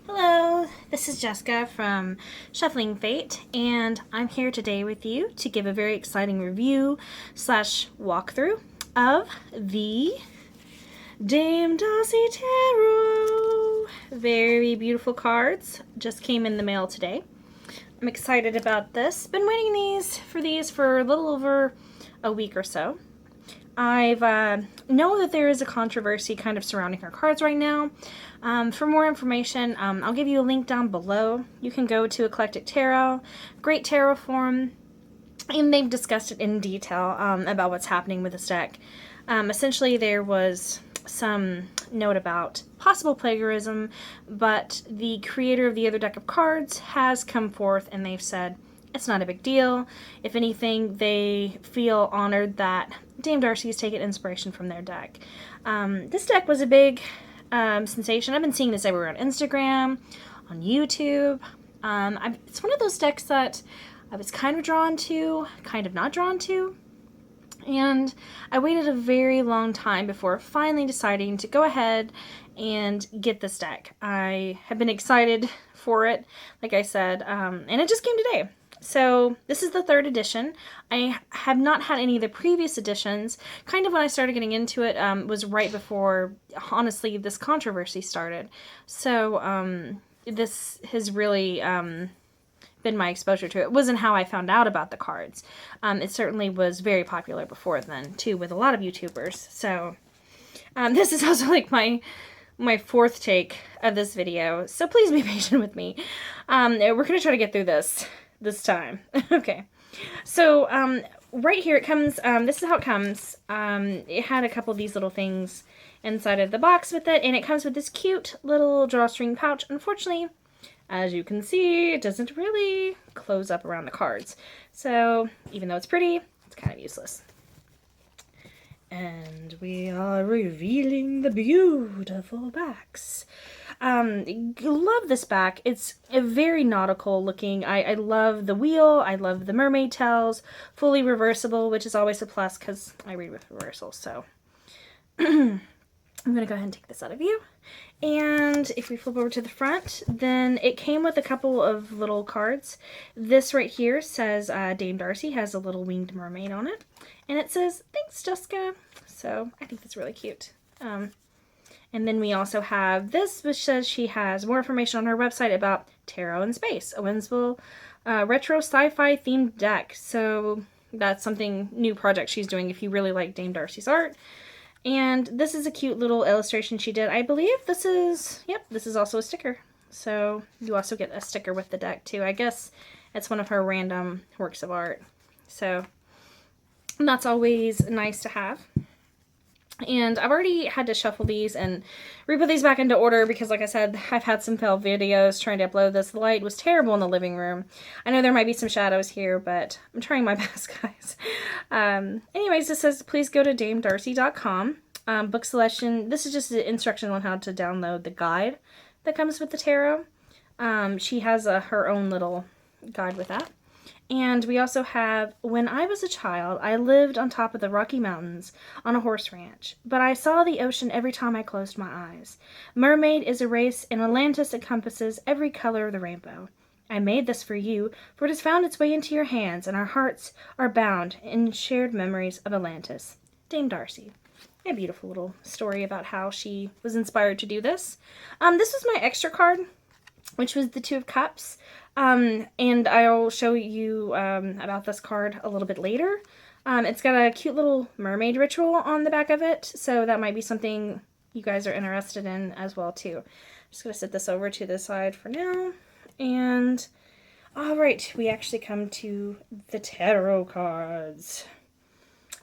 Hello, this is Jessica from Shuffling Fate, and I'm here today with you to give a very exciting review slash walkthrough of the Dame Darcy Tarot. Very beautiful cards. Just came in the mail today. I'm excited about this. Been waiting for these for a little over a week or so. I've know that there is a controversy kind of surrounding her cards right now. For more information, I'll give you a link down below. You can go to Aeclectic Tarot, great tarot form, and they've discussed it in detail about what's happening with this deck. Essentially, there was some note about possible plagiarism, but the creator of the other deck of cards has come forth and they've said it's not a big deal. If anything, they feel honored that Dame Darcy has taken inspiration from their deck. This deck was a big sensation. I've been seeing this everywhere on Instagram, on YouTube. It's one of those decks that I was kind of drawn to, kind of not drawn to. And I waited a very long time before finally deciding to go ahead and get this deck. I have been excited for it, like I said, and it just came today. So this is the third edition. I have not had any of the previous editions. Kind of when I started getting into it was right before, honestly, this controversy started. So this has really been my exposure to it. It wasn't how I found out about the cards. It certainly was very popular before then, too, with a lot of YouTubers. So this is also like my fourth take of this video. So please be patient with me. We're going to try to get through this time. Okay. So, right here it comes, this is how it comes. It had a couple of these little things inside of the box with it, and it comes with this cute little drawstring pouch. Unfortunately, as you can see, it doesn't really close up around the cards. So, even though it's pretty, it's kind of useless. And we are revealing the beautiful backs. Love this back. It's a very nautical looking. I love the wheel. I love the mermaid tails. Fully reversible, which is always a plus because I read with reversal. So I'm going to go ahead and take this out of view. And if we flip over to the front, then it came with a couple of little cards. This right here says Dame Darcy has a little winged mermaid on it. And it says, "Thanks, Jessica." So I think that's really cute. And then we also have this, which says she has more information on her website about Tarot in Space, a whimsical retro sci-fi themed deck. So that's something new project she's doing if you really like Dame Darcy's art. And this is a cute little illustration she did. I believe this is, yep, this is also a sticker. So you also get a sticker with the deck too. I guess it's one of her random works of art. So that's always nice to have. And I've already had to shuffle these and re-put these back into order because, like I said, I've had some failed videos trying to upload this. The light was terrible in the living room. I know there might be some shadows here, but I'm trying my best, guys. Anyways, this says, please go to damedarcy.com. Book selection. This is just an instruction on how to download the guide that comes with the tarot. She has her own little guide with that. And we also have, when I was a child, I lived on top of the Rocky Mountains on a horse ranch, but I saw the ocean every time I closed my eyes. Mermaid is a race, and Atlantis encompasses every color of the rainbow. I made this for you, for it has found its way into your hands, and our hearts are bound in shared memories of Atlantis. Dame Darcy. A beautiful little story about how she was inspired to do this. This was my extra card, which was the Two of Cups. And I'll show you about this card a little bit later. It's got a cute little mermaid ritual on the back of it, so that might be something you guys are interested in as well too. I'm just going to set this over to the side for now. And alright, we actually come to the tarot cards.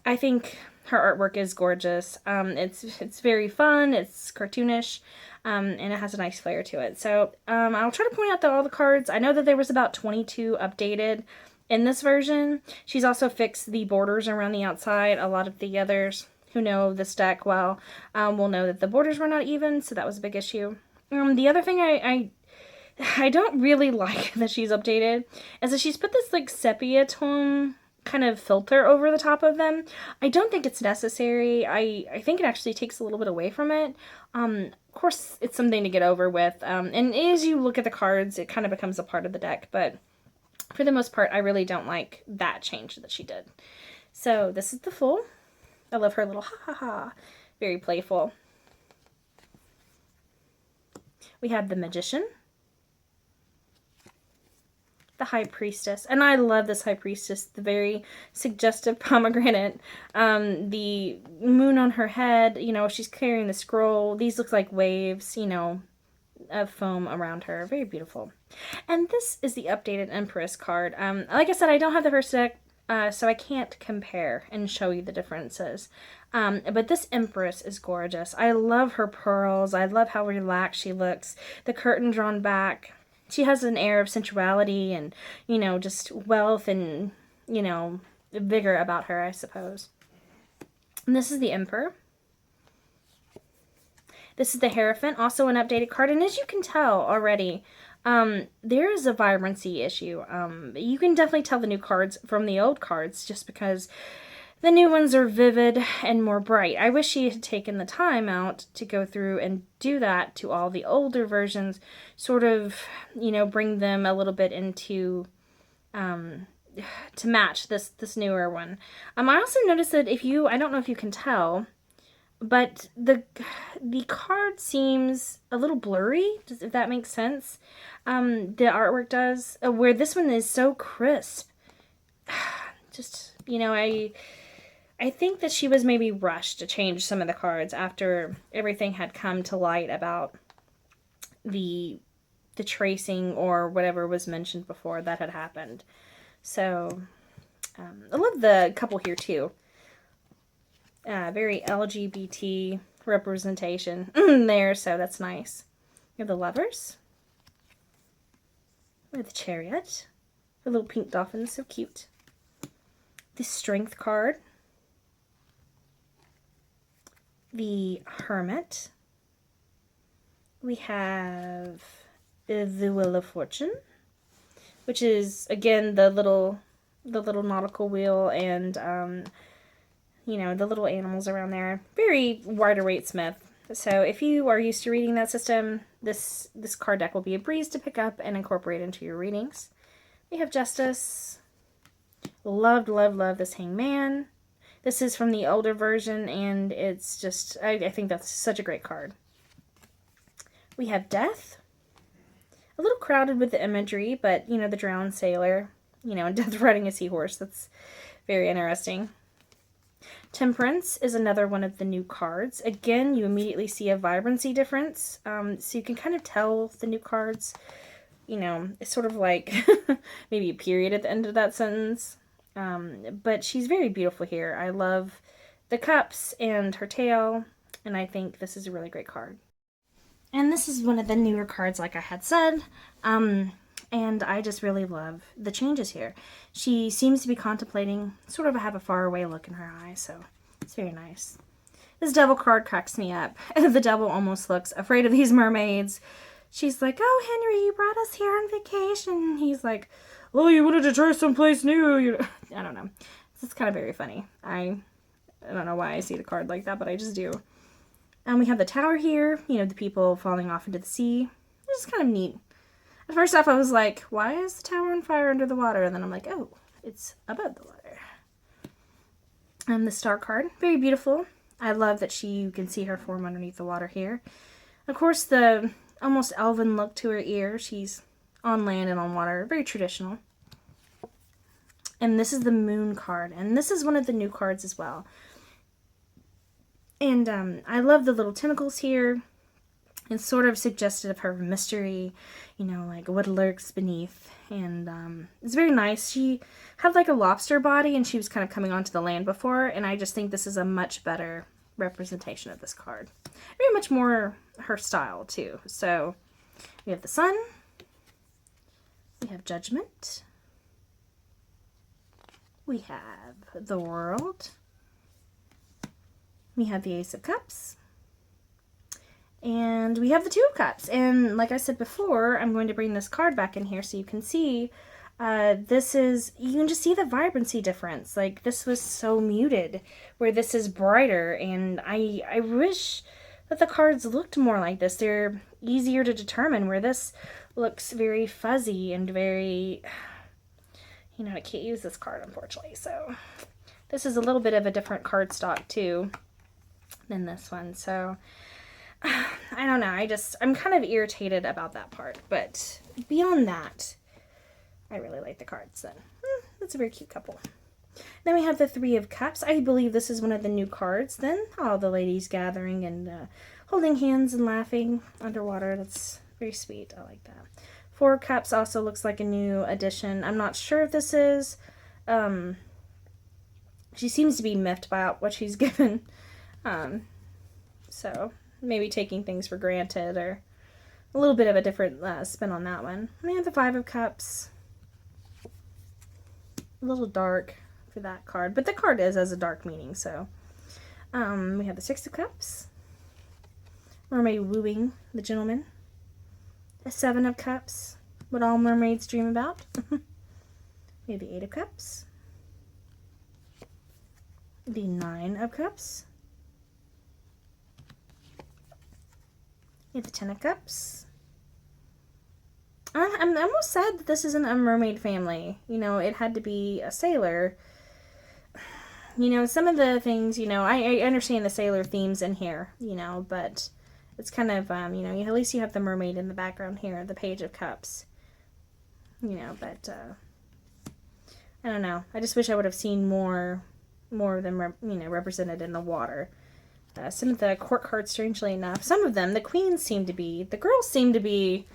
I think her artwork is gorgeous. It's very fun, it's cartoonish. And it has a nice flair to it. So I'll try to point out that all the cards, I know that there was about 22 updated in this version. She's also fixed the borders around the outside. A lot of the others who know this deck well will know that the borders were not even, so that was a big issue. The other thing I don't really like that she's updated is that she's put this like sepia tone kind of filter over the top of them. I don't think it's necessary. I think it actually takes a little bit away from it. Of course, it's something to get over with. And as you look at the cards, it kind of becomes a part of the deck. But for the most part, I really don't like that change that she did. So this is the Fool. I love her little ha ha ha. Very playful. We have the Magician. The High Priestess. And I love this High Priestess. The very suggestive pomegranate. The moon on her head. You know, she's carrying the scroll. These look like waves, you know, of foam around her. Very beautiful. And this is the updated Empress card. Like I said, I don't have the first deck, so I can't compare and show you the differences. But this Empress is gorgeous. I love her pearls. I love how relaxed she looks. The curtain drawn back. She has an air of sensuality and, you know, just wealth and, you know, vigor about her, I suppose. And this is the Emperor. This is the Hierophant, also an updated card. And as you can tell already, there is a vibrancy issue. You can definitely tell the new cards from the old cards just because the new ones are vivid and more bright. I wish she had taken the time out to go through and do that to all the older versions, sort of, you know, bring them a little bit into, to match this newer one. I also noticed that I don't know if you can tell, but the card seems a little blurry, if that makes sense. The artwork does, where this one is so crisp. Just, you know, I think that she was maybe rushed to change some of the cards after everything had come to light about the tracing or whatever was mentioned before that had happened. So, I love the couple here too. Very LGBT representation there, so that's nice. We have the Lovers. We have the Chariot. The little pink dolphin, so cute. The Strength card. The Hermit. We have the Wheel of Fortune, which is again the little nautical wheel and you know, the little animals around there. Very Rider-Waite Smith. So if you are used to reading that system, this card deck will be a breeze to pick up and incorporate into your readings. We have Justice. Loved this Hangman. This is from the older version, and it's just, I think that's such a great card. We have Death. A little crowded with the imagery, but, you know, the drowned sailor, you know, and Death riding a seahorse. That's very interesting. Temperance is another one of the new cards. Again, you immediately see a vibrancy difference, so you can kind of tell the new cards. You know, it's sort of like maybe a period at the end of that sentence. But she's very beautiful here. I love the cups and her tail, and I think this is a really great card. And this is one of the newer cards, like I had said, and I just really love the changes here. She seems to be contemplating, sort of have a faraway look in her eyes, so it's very nice. This Devil card cracks me up. The Devil almost looks afraid of these mermaids. She's like, "Oh, Henry, you brought us here on vacation." He's like, "Well, you wanted to try someplace new." I don't know. It's kind of very funny. I don't know why I see the card like that, but I just do. And we have the Tower here. You know, the people falling off into the sea. It's kind of neat. At first off, I was like, why is the tower on fire under the water? And then I'm like, oh, it's above the water. And the Star card. Very beautiful. I love that you can see her form underneath the water here. Of course, the almost elven look to her ear. She's on land and on water. Very traditional. And this is the Moon card. And this is one of the new cards as well. And I love the little tentacles here. It's sort of suggestive of her mystery, you know, like what lurks beneath. And it's very nice. She had like a lobster body and she was kind of coming onto the land before. And I just think this is a much better representation of this card. Very much more her style too. So we have the Sun. We have Judgment. We have the World. We have the Ace of Cups. And we have the Two of Cups. And like I said before, I'm going to bring this card back in here so you can see This is, you can just see the vibrancy difference. Like, this was so muted, where this is brighter, and I wish that the cards looked more like this. They're easier to determine, where this looks very fuzzy and very, you know, I can't use this card, unfortunately, so this is a little bit of a different card stock, too, than this one, so I don't know, I'm kind of irritated about that part, but beyond that, I really like the cards, then. That's a very cute couple. Then we have the Three of Cups. I believe this is one of the new cards, then. All the ladies gathering and holding hands and laughing underwater. That's very sweet. I like that. Four of Cups also looks like a new addition. I'm not sure if this is. She seems to be miffed by what she's given. So maybe taking things for granted, or a little bit of a different spin on that one. And we have the Five of Cups. A little dark for that card, but the card has a dark meaning, so. We have the Six of Cups. Mermaid wooing the gentleman. The Seven of Cups. What all mermaids dream about. We have the Eight of Cups. The Nine of Cups. We have the Ten of Cups. I'm almost sad that this isn't a mermaid family. You know, it had to be a sailor. You know, some of the things, you know, I understand the sailor themes in here, you know, but it's kind of, you know, at least you have the mermaid in the background here, the Page of Cups. You know, but, I don't know. I just wish I would have seen more of them, you know, represented in the water. Some of the court cards, strangely enough, some of them, the queens seem to be, the girls seem to be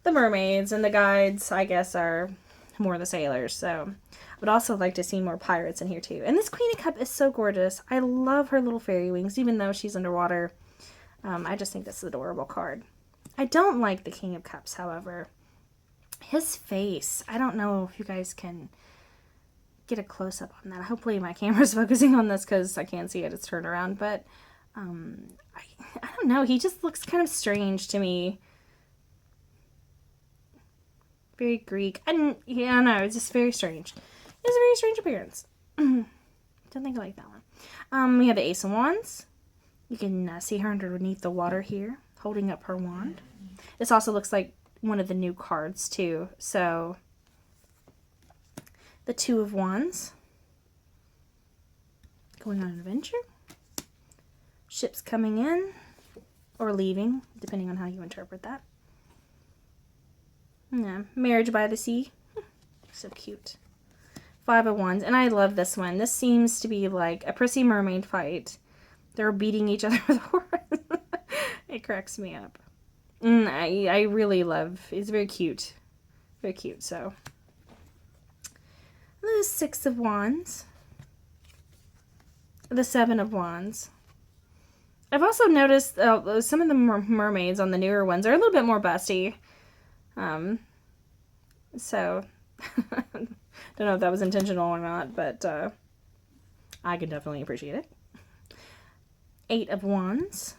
the mermaids, and the guides, I guess, are more the sailors, so I would also like to see more pirates in here, too. And this Queen of Cups is so gorgeous. I love her little fairy wings, even though she's underwater. I just think this is an adorable card. I don't like the King of Cups, however. His face, I don't know if you guys can get a close-up on that. Hopefully my camera's focusing on this because I can't see it. It's turned around, but I don't know. He just looks kind of strange to me. Very Greek. Yeah, no, it's just very strange. It's a very strange appearance. Don't think I like that one. We have the Ace of Wands. You can see her underneath the water here, holding up her wand. This also looks like one of the new cards, too. So, the Two of Wands. Going on an adventure. Ships coming in or leaving, depending on how you interpret that. Yeah, Marriage by the Sea. So cute. Five of Wands. And I love this one. This seems to be like a prissy mermaid fight. They're beating each other with horses. It cracks me up. I really love, it's very cute. Very cute, so. The Six of Wands. The Seven of Wands. I've also noticed some of the mermaids on the newer ones are a little bit more busty. So, don't know if that was intentional or not, but I can definitely appreciate it. Eight of Wands.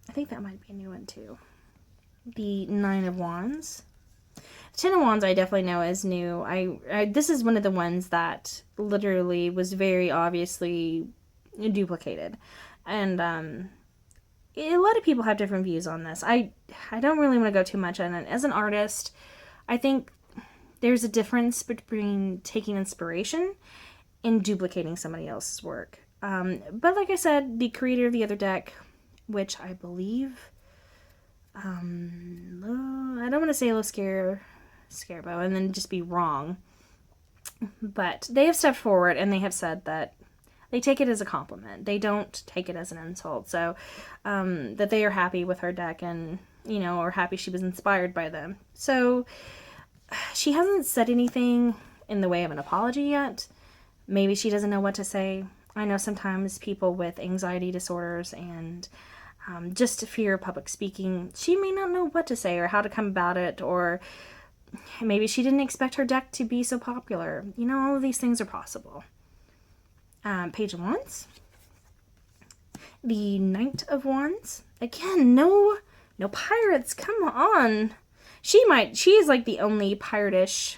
I think that might be a new one too. The Nine of Wands. Ten of Wands I definitely know is new. This is one of the ones that literally was very obviously duplicated. And a lot of people have different views on this. I don't really want to go too much on it. As an artist, I think there's a difference between taking inspiration and duplicating somebody else's work. But like I said, the creator of the other deck, which I believe, I don't want to say Lo Scarabo and then just be wrong, but they have stepped forward and they have said that they take it as a compliment. They don't take it as an insult. So, that they are happy with her deck and, you know, are happy she was inspired by them. So, she hasn't said anything in the way of an apology yet. Maybe she doesn't know what to say. I know sometimes people with anxiety disorders and just fear of public speaking, she may not know what to say or how to come about it, or maybe she didn't expect her deck to be so popular. You know, all of these things are possible. Page of Wands. The Knight of Wands. Again, no pirates. Come on. she is like the only pirate-ish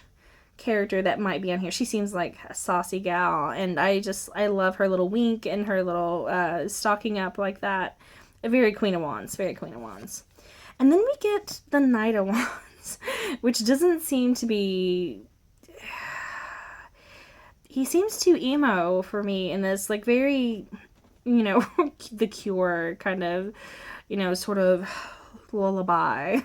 character that might be on here. She seems like a saucy gal, and I love her little wink and her little stalking up like that. A very Queen of Wands, very Queen of Wands. And then we get the Knight of Wands, which doesn't seem to be... He seems too emo for me in this, like, very, you know, The Cure kind of, you know, sort of lullaby.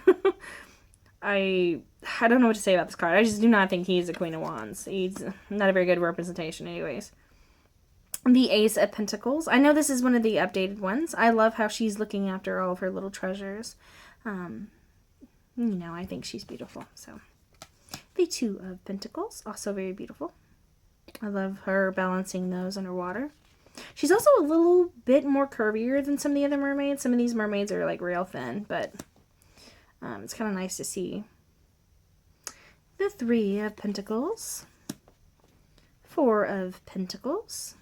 I don't know what to say about this card. I just do not think he's a Queen of Wands. He's not a very good representation anyways. The Ace of Pentacles. I know this is one of the updated ones. I love how she's looking after all of her little treasures. You know, I think she's beautiful. So, the Two of Pentacles, also very beautiful. I love her balancing those underwater. She's also a little bit more curvier than some of the other mermaids. Some of these mermaids are like real thin, but it's kind of nice to see. The Three of Pentacles. Four of Pentacles.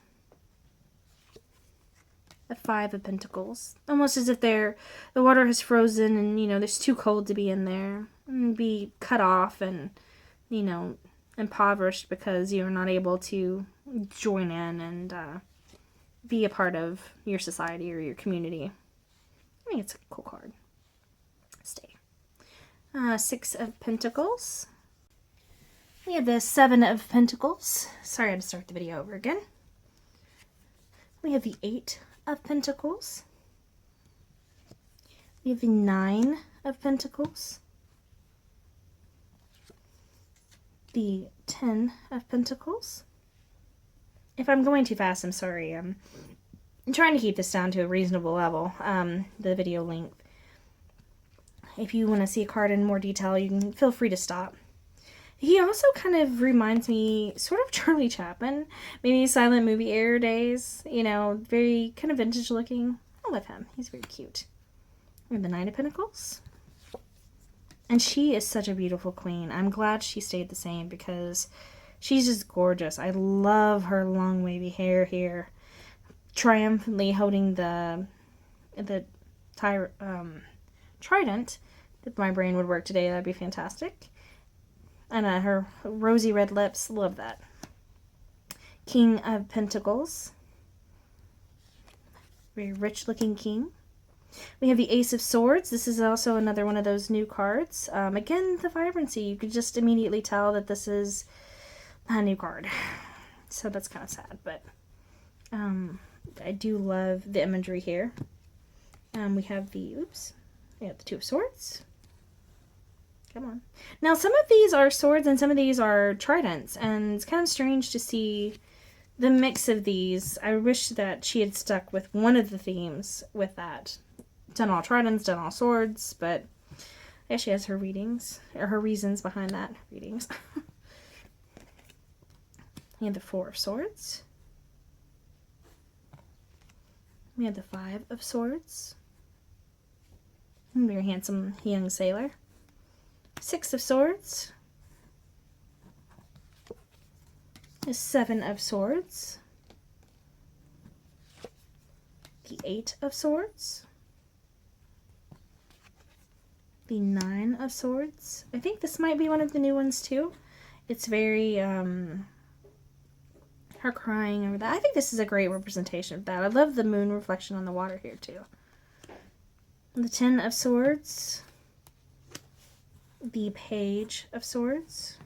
The Five of Pentacles. Almost as if the water has frozen and, you know, it's too cold to be in there. And be cut off and, you know, impoverished because you're not able to join in and be a part of your society or your community. I think it's a cool card. Stay. Six of Pentacles. We have the Seven of Pentacles. Sorry, I had to start the video over again. We have the Eight of Pentacles. We have the Nine of Pentacles. The Ten of Pentacles. If I'm going too fast, I'm sorry. I'm trying to keep this down to a reasonable level, the video length. If you want to see a card in more detail, you can feel free to stop. He also kind of reminds me sort of Charlie Chaplin, maybe silent movie era days, you know, very kind of vintage looking. I love him. He's very cute. We have the Nine of Pentacles. And she is such a beautiful queen. I'm glad she stayed the same because she's just gorgeous. I love her long wavy hair here. Triumphantly holding the trident. If my brain would work today, that'd be fantastic. And her rosy red lips, love that. King of Pentacles. Very rich looking king. We have the Ace of Swords. This is also another one of those new cards. Again, the vibrancy. You could just immediately tell that this is a new card. So that's kind of sad, but I do love the imagery here. We have the Two of Swords. Come on. Now, some of these are swords and some of these are tridents, and it's kind of strange to see the mix of these. I wish that she had stuck with one of the themes with that. Done all tridents, done all swords, but yeah, she has her readings, or her reasons behind that. Readings. We have the Four of Swords. We have the Five of Swords. Very handsome young sailor. Six of Swords. The Seven of Swords. The Eight of Swords. The Nine of Swords. I think this might be one of the new ones too. It's very, her crying over that. I think this is a great representation of that. I love the moon reflection on the water here too. The Ten of Swords. The Page of Swords.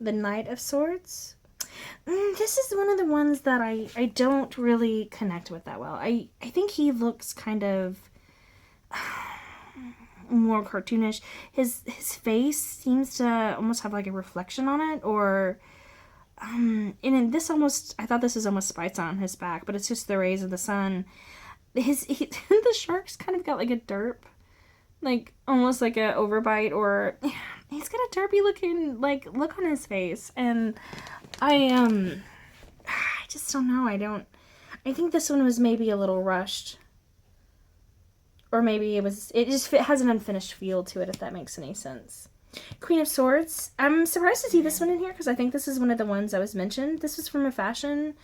The Knight of Swords. This is one of the ones that I don't really connect with that well. I think he looks kind of more cartoonish. His face seems to almost have like a reflection on it, or and in this almost, I thought this was almost spikes on his back, but it's just the rays of the sun. The shark's kind of got like a derp, like almost like a overbite, or he's got a derpy looking like look on his face, and I just don't know. I think this one was maybe a little rushed, or maybe it has an unfinished feel to it, if that makes any sense. Queen of Swords. I'm surprised to see this one in here because I think this is one of the ones that was mentioned. This was from a fashion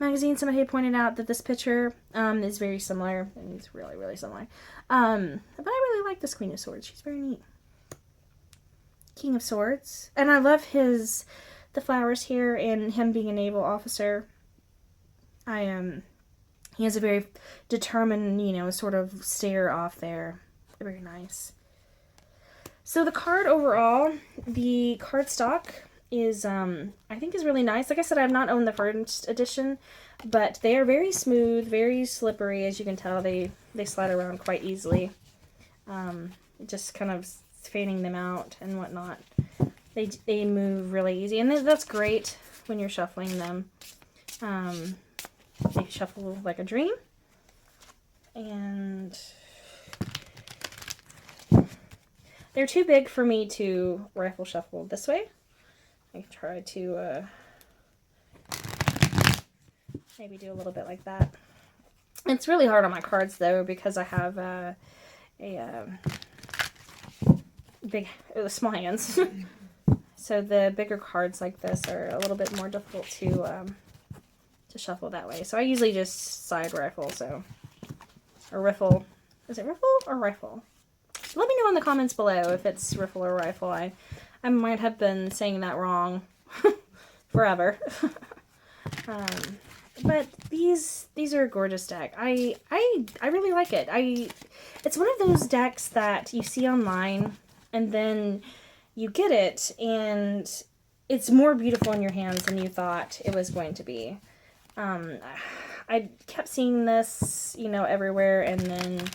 magazine. Somebody had pointed out that this picture is very similar, and it's really, really similar. But I really like this Queen of Swords. She's very neat. King of Swords. And I love the flowers here and him being a naval officer. He has a very determined, you know, sort of stare off there. Very nice. So the card overall, the cardstock is, I think is really nice. Like I said, I've not owned the first edition, but they are very smooth, very slippery. As you can tell, they slide around quite easily. Just kind of fanning them out and whatnot. They move really easy, and that's great when you're shuffling them. They shuffle like a dream, and they're too big for me to rifle shuffle this way. I try to maybe do a little bit like that. It's really hard on my cards though, because I have small hands. So the bigger cards like this are a little bit more difficult to shuffle that way. So I usually just side rifle, or riffle. Is it riffle or rifle? Let me know in the comments below if it's riffle or rifle. I might have been saying that wrong forever. But these are a gorgeous deck. I really like it. It's one of those decks that you see online and then you get it and it's more beautiful in your hands than you thought it was going to be. I kept seeing this, you know, everywhere, and then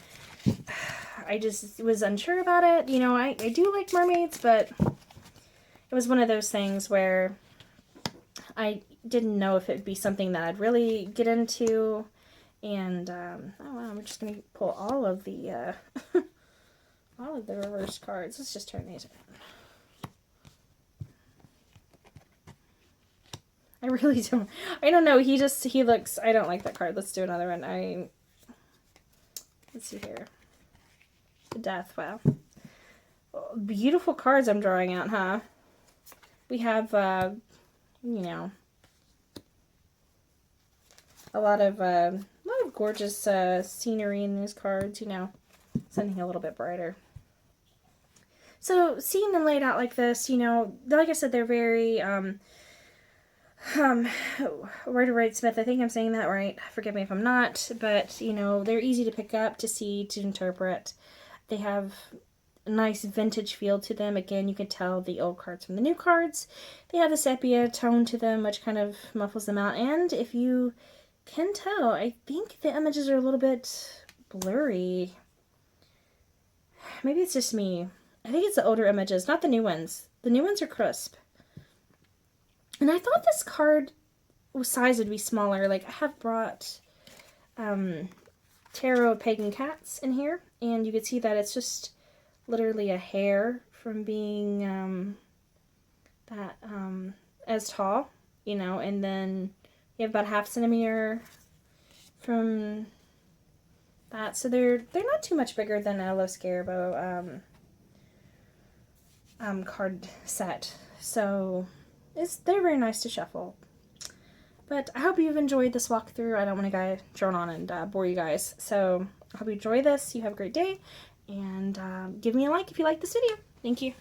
I just was unsure about it. You know, I do like mermaids, but it was one of those things where I didn't know if it would be something that I'd really get into. And, oh wow, I'm just going to pull all of the reverse cards. Let's just turn these around. I really don't. I don't know. He looks. I don't like that card. Let's do another one. Let's see here. The Death. Wow. Beautiful cards I'm drawing out, huh? We have, you know, a lot of gorgeous scenery in these cards. You know, something a little bit brighter. So seeing them laid out like this, you know, like I said, they're very Rider Smith, I think I'm saying that right. Forgive me if I'm not, but you know, they're easy to pick up, to see, to interpret. They have a nice vintage feel to them. Again, you can tell the old cards from the new cards. They have the sepia tone to them, which kind of muffles them out. And if you can tell, I think the images are a little bit blurry. Maybe it's just me. I think it's the older images, not the new ones. The new ones are crisp. And I thought this card size would be smaller. Like, I have brought Tarot of Pagan Cats in here, and you can see that it's just literally a hair from being as tall, you know, and then you have about ½ centimeter from that. So they're not too much bigger than a Los Scarabo card set. So they're very nice to shuffle. But I hope you've enjoyed this walkthrough. I don't want to drone on and bore you guys. So I hope you enjoy this. You have a great day. And give me a like if you like this video. Thank you.